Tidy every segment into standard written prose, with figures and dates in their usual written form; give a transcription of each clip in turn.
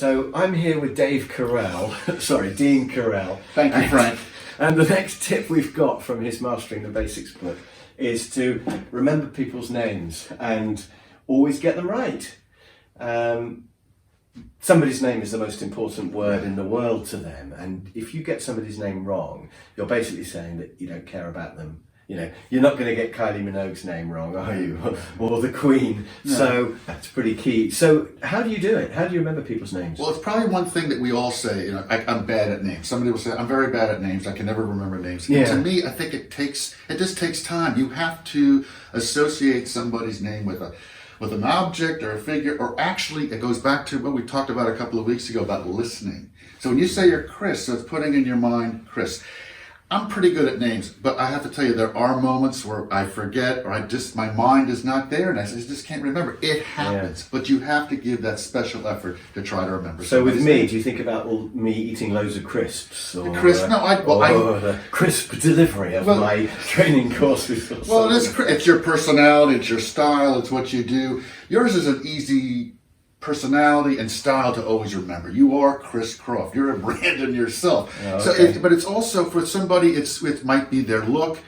So I'm here with Dave Carell, sorry, Dean Carell. Thank you, Frank. And the next tip we've got from his Mastering the Basics book is to remember people's names and always get them right. Somebody's name is the most important word in the world to them, and if you get somebody's name wrong, you're basically saying that you don't care about them. You know, you're not going to get Kylie Minogue's name wrong, are you? Or the Queen. No. So that's pretty key. So how do you do it? How do you remember people's names? Well, it's probably one thing that we all say, I'm bad at names. Somebody will say, I'm very bad at names. I can never remember names. Yeah. And to me, I think it just takes time. You have to associate somebody's name with an object or a figure, or actually it goes back to what we talked about a couple of weeks ago about listening. So when you say you're Chris, so it's putting in your mind Chris. I'm pretty good at names, but I have to tell you, there are moments where I forget, or my mind is not there, and I just can't remember. It happens, but you have to give that special effort to try to remember. So with me, do you think about me eating loads of crisps? Or, the crisp delivery of my training courses? Well, it's your personality, it's your style, it's what you do. Yours is an easy personality and style to always remember. You are Chris Croft. You're a brand in yourself. Oh, okay. But it's also for somebody. It might be their look.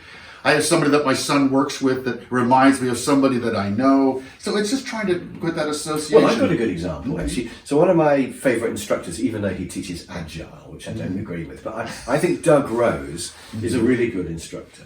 I have somebody that my son works with that reminds me of somebody that I know. So it's just trying to put that association. Well, I've got a good example actually. So one of my favourite instructors, even though he teaches Agile, which I don't agree with, but I think Doug Rose is a really good instructor.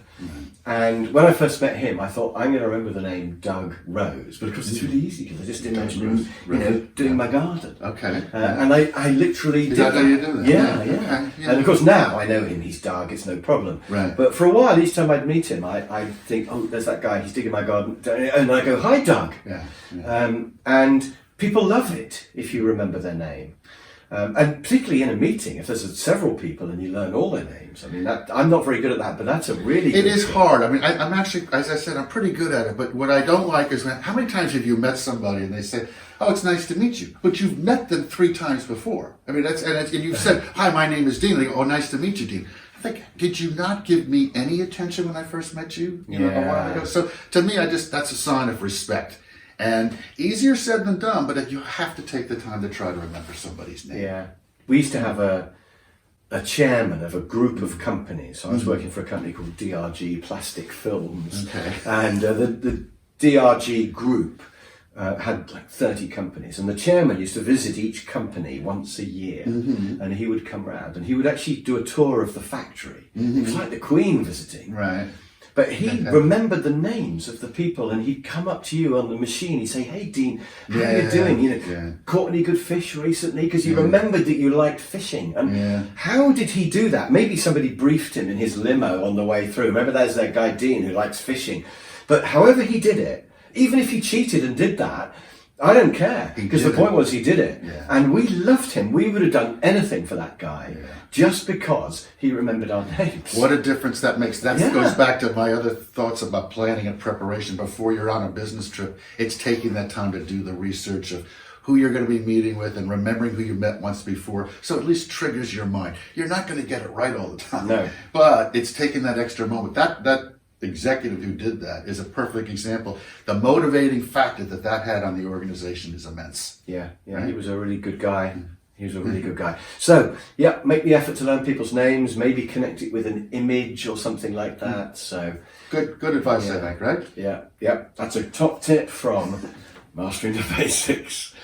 And when I first met him, I thought, I'm going to remember the name Doug Rose, but of course it's really easy because I just imagine him, doing my garden. Okay. And I literally did that. How you do that? Yeah. Okay. Yeah. And of course now I know him, he's Doug, it's no problem. Right. But for a while, each time I'd meet him, I'd think, oh, there's that guy, he's digging my garden. And I go, hi, Doug. Yeah. And people love it if you remember their name. And particularly in a meeting, if there's several people and you learn all their names, I mean, I'm not very good at that, but that's a really good It is hard. I mean, I'm actually, as I said, I'm pretty good at it, but what I don't like is how many times have you met somebody and they say, oh, it's nice to meet you, but you've met them 3 times before. I mean, and you've said, hi, my name is Dean. They go, oh, nice to meet you, Dean. I think, did you not give me any attention when I first met you? A while ago? So to me, that's a sign of respect. And easier said than done, but you have to take the time to try to remember somebody's name. Yeah. We used to have a chairman of a group of companies. So I was working for a company called DRG Plastic Films. Okay. And the DRG group had like 30 companies. And the chairman used to visit each company once a year. And he would come round and he would actually do a tour of the factory. It was like the Queen visiting. Right. But he remembered the names of the people, and he'd come up to you on the machine. He'd say, "Hey, Dean, how are you doing? Caught any good fish recently?" Because he remembered that you liked fishing. And how did he do that? Maybe somebody briefed him in his limo on the way through. Remember, there's that guy Dean who likes fishing. But however he did it, even if he cheated and did that, I don't care, because the point was he did it. And we loved him. We would have done anything for that guy just because he remembered our names. What a difference that makes. That goes back to my other thoughts about planning and preparation before you're on a business trip. It's taking that time to do the research of who you're going to be meeting with and remembering who you met once before, so at least triggers your mind. You're not going to get it right all the time. No. But it's taking that extra moment. That executive who did that is a perfect example. The motivating factor that had on the organization is immense. Yeah, right? He was a really good guy. He was a really good guy. So, make the effort to learn people's names, maybe connect it with an image or something like that. So good advice, I think, right? Yeah. That's a top tip from Mastering the Basics.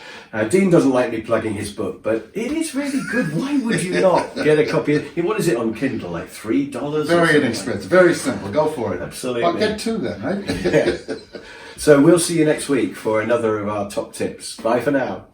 Dean doesn't like me plugging his book, but it is really good. Why would you not get a copy? What is it on Kindle? Like $3? Very inexpensive. Very simple. Go for it. Absolutely. I'll get 2 then, right? So we'll see you next week for another of our top tips. Bye for now.